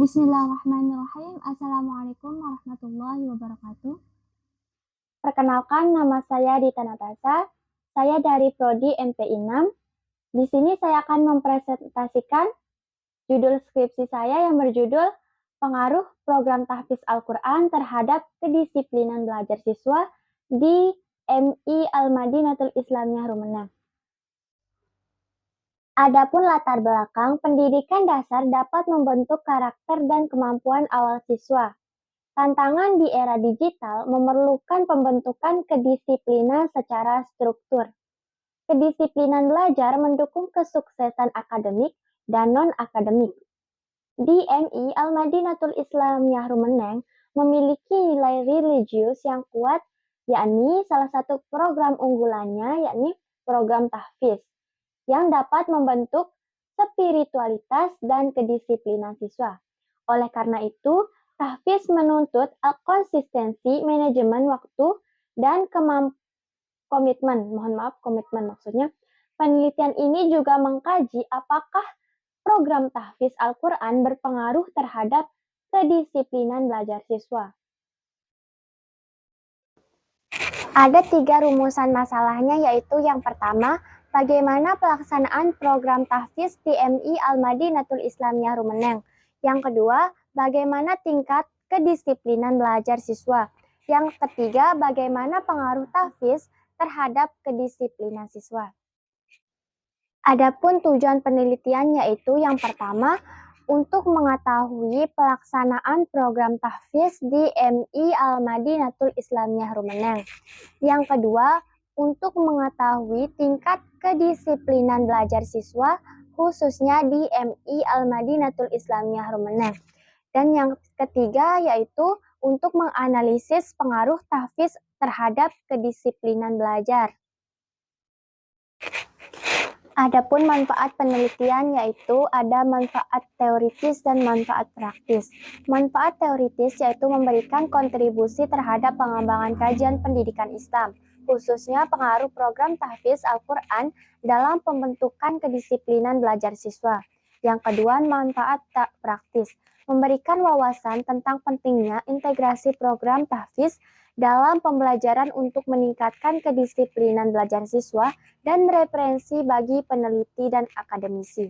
Bismillahirrahmanirrahim. Assalamualaikum warahmatullahi wabarakatuh. Perkenalkan, nama saya Dita Natasha. Saya dari Prodi MPI 6. Di sini saya akan mempresentasikan judul skripsi saya yang berjudul Pengaruh Program Tahfiz Al-Quran terhadap Kedisiplinan Belajar Siswa di MI Al-Madinatul Islamiyah Rumenang. Adapun latar belakang, pendidikan dasar dapat membentuk karakter dan kemampuan awal siswa. Tantangan di era digital memerlukan pembentukan kedisiplinan secara struktur. Kedisiplinan belajar mendukung kesuksesan akademik dan non-akademik. Di MI Al-Madinatul Islamiyah Rumenang memiliki nilai religius yang kuat, yakni salah satu program unggulannya yakni program tahfiz yang dapat membentuk spiritualitas dan kedisiplinan siswa. Oleh karena itu, tahfiz menuntut konsistensi manajemen waktu dan komitmen maksudnya. Penelitian ini juga mengkaji apakah program tahfiz Al-Quran berpengaruh terhadap kedisiplinan belajar siswa. Ada 3 rumusan masalahnya, yaitu yang pertama, bagaimana pelaksanaan program tahfiz di MI Al-Madinatul Islamiyah Rumenang. Yang kedua, bagaimana tingkat kedisiplinan belajar siswa. Yang ketiga, bagaimana pengaruh tahfiz terhadap kedisiplinan siswa. Adapun tujuan penelitian yaitu yang pertama, untuk mengetahui pelaksanaan program tahfiz di MI Al-Madinatul Islamiyah Rumenang. Yang kedua, untuk mengetahui tingkat kedisiplinan belajar siswa khususnya di MI Al-Madinatul Islamiyah Rumenang. Dan yang ketiga yaitu untuk menganalisis pengaruh tahfiz terhadap kedisiplinan belajar. Adapun manfaat penelitian yaitu ada manfaat teoritis dan manfaat praktis. Manfaat teoritis yaitu memberikan kontribusi terhadap pengembangan kajian pendidikan Islam, khususnya pengaruh program tahfiz Al-Quran dalam pembentukan kedisiplinan belajar siswa. Yang kedua, manfaat praktis, memberikan wawasan tentang pentingnya integrasi program tahfiz dalam pembelajaran untuk meningkatkan kedisiplinan belajar siswa dan referensi bagi peneliti dan akademisi.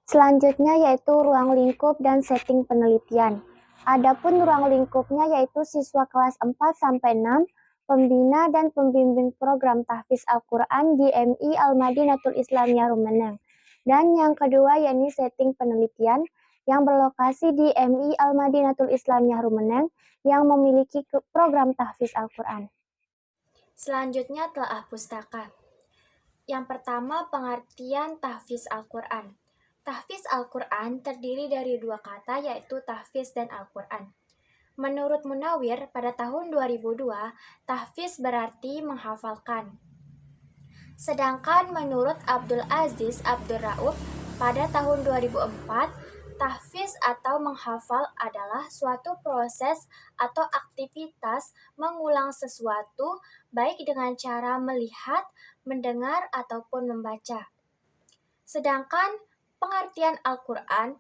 Selanjutnya yaitu ruang lingkup dan setting penelitian. Adapun ruang lingkupnya yaitu siswa kelas 4-6, pembina dan pembimbing program tahfiz Al-Quran di MI Al-Madinatul Islamiyah Rumenang. Dan yang kedua yakni setting penelitian yang berlokasi di MI Al-Madinatul Islamiyah Rumenang yang memiliki program tahfiz Al-Quran. Selanjutnya telaah pustaka. Yang pertama, pengertian tahfiz Al-Quran. Tahfiz Al-Quran terdiri dari 2 kata yaitu tahfiz dan Al-Quran. Menurut Munawir, pada tahun 2002, tahfiz berarti menghafalkan. Sedangkan menurut Abdul Aziz Abdul Rauf, pada tahun 2004, tahfiz atau menghafal adalah suatu proses atau aktivitas mengulang sesuatu baik dengan cara melihat, mendengar, ataupun membaca. Sedangkan pengertian Al-Quran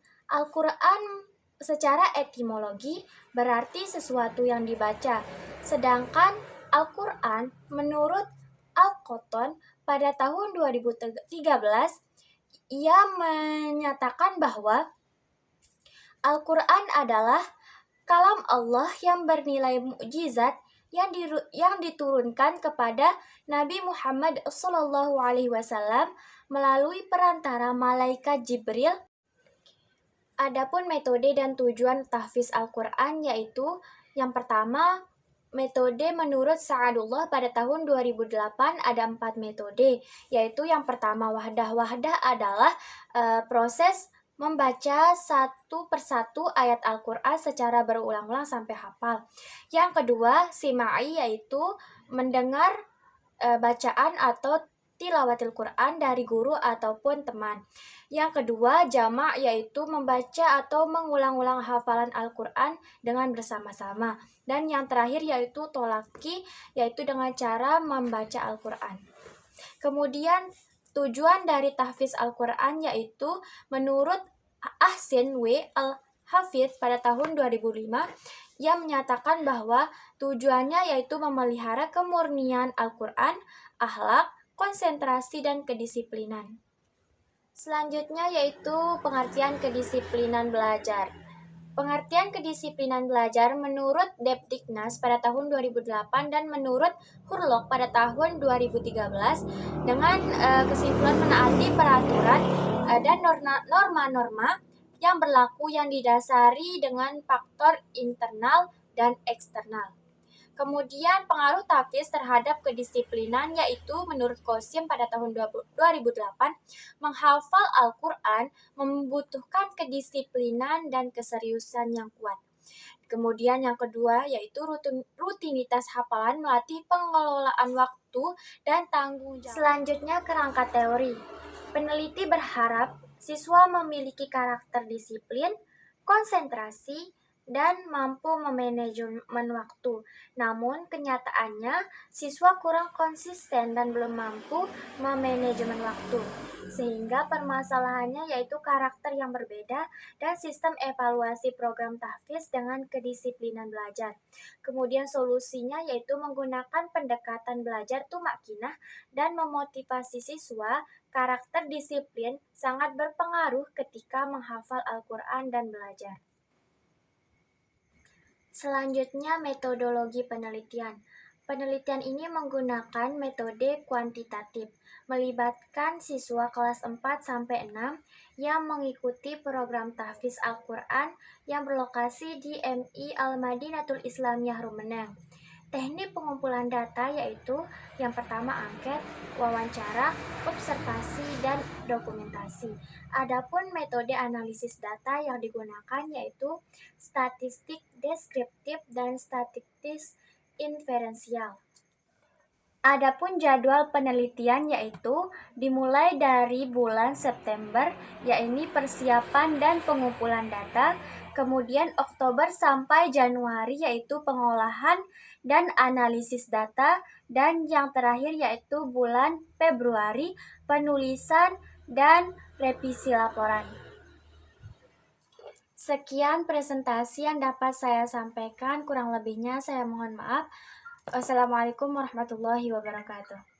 secara etimologi berarti sesuatu yang dibaca. Sedangkan Al-Quran menurut Al-Qotton pada tahun 2013, ia menyatakan bahwa Al-Quran adalah kalam Allah yang bernilai mukjizat yang diturunkan kepada Nabi Muhammad SAW melalui perantara malaikat Jibril. Adapun metode dan tujuan tahfiz Al-Quran yaitu yang pertama, metode menurut Sa'adullah pada tahun 2008 ada 4 metode, yaitu yang pertama wahdah. Wahdah adalah proses membaca satu persatu ayat Al-Quran secara berulang-ulang sampai hafal. Yang kedua, sima'i yaitu mendengar bacaan atau tilawatil Quran dari guru ataupun teman. Yang kedua, jamak yaitu membaca atau mengulang-ulang hafalan Al-Quran dengan bersama-sama. Dan yang terakhir yaitu tolaki, yaitu dengan cara membaca Al-Quran. Kemudian tujuan dari tahfiz Al-Quran yaitu menurut Ahsin W. Al-Hafidh pada tahun 2005 yang menyatakan bahwa tujuannya yaitu memelihara kemurnian Al-Quran, akhlak, konsentrasi, dan kedisiplinan. Selanjutnya yaitu pengertian kedisiplinan belajar. Pengertian kedisiplinan belajar menurut Depdiknas pada tahun 2008 dan menurut Hurlok pada tahun 2013 dengan kesimpulan menaati peraturan dan norma-norma yang berlaku yang didasari dengan faktor internal dan eksternal. Kemudian pengaruh tahfiz terhadap kedisiplinan yaitu menurut Qasim pada tahun 2008, menghafal Al-Quran membutuhkan kedisiplinan dan keseriusan yang kuat. Kemudian yang kedua yaitu rutinitas hafalan melatih pengelolaan waktu dan tanggung jawab. Selanjutnya kerangka teori. Peneliti berharap siswa memiliki karakter disiplin, konsentrasi, dan mampu memanajemen waktu. Namun kenyataannya siswa kurang konsisten dan belum mampu memanajemen waktu. Sehingga permasalahannya yaitu karakter yang berbeda dan sistem evaluasi program tahfiz dengan kedisiplinan belajar. Kemudian solusinya yaitu menggunakan pendekatan belajar tumakinah dan memotivasi siswa. Karakter disiplin sangat berpengaruh ketika menghafal Al-Quran dan belajar. Selanjutnya, metodologi penelitian. Penelitian ini menggunakan metode kuantitatif, melibatkan siswa kelas 4-6 yang mengikuti program tahfiz Al-Quran yang berlokasi di MI Al-Madinatul Islamiyah Rumenang. Teknik pengumpulan data yaitu yang pertama angket, wawancara, observasi, dan dokumentasi. Adapun metode analisis data yang digunakan yaitu statistik deskriptif dan statistik inferensial. Adapun jadwal penelitian yaitu dimulai dari bulan September, yaitu persiapan dan pengumpulan data, kemudian Oktober sampai Januari yaitu pengolahan dan analisis data, dan yang terakhir yaitu bulan Februari penulisan dan revisi laporan. Sekian presentasi yang dapat saya sampaikan, kurang lebihnya saya mohon maaf. Wassalamualaikum warahmatullahi wabarakatuh.